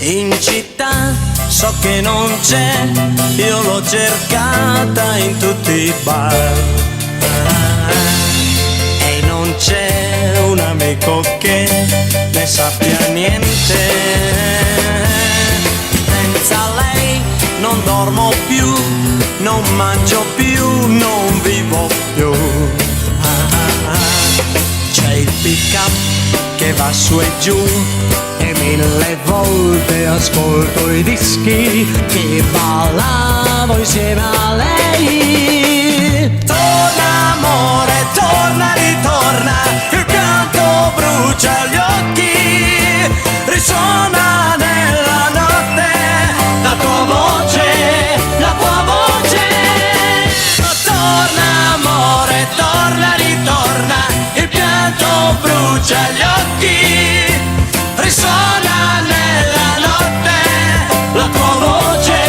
In città so che non c'è, io l'ho cercata in tutti i bar. E non c'è un amico che ne sappia niente. Senza lei non dormo più, non mangio più, non vivo più. C'è il pick-up che va su e giù e 1000 volte ascolto i dischi che ballavo insieme a lei. Torna amore, torna, ritorna, il pianto brucia gli occhi, risuona nella notte la tua voce, la tua voce. Torna amore, torna, ritorna, il pianto brucia gli occhi, risuona nella notte la tua voce,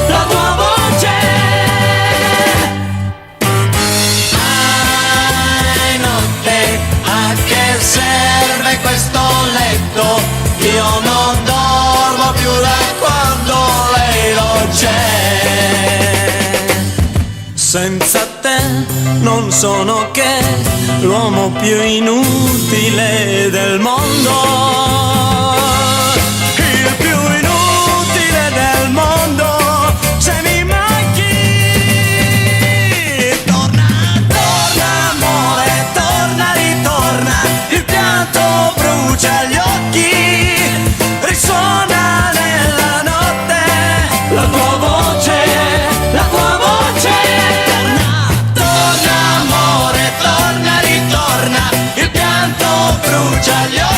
la tua voce. Ai notte, a che serve questo letto? Io non dormo più da quando lei non c'è. Senza te non sono che l'uomo più inutile del mondo. Il più inutile del mondo, se mi manchi. Torna, torna amore, torna, ritorna, il pianto brucia gli occhi, risuona nella notte la tua voce, la tua voce. Torna amore, torna, ritorna, il pianto brucia gli occhi.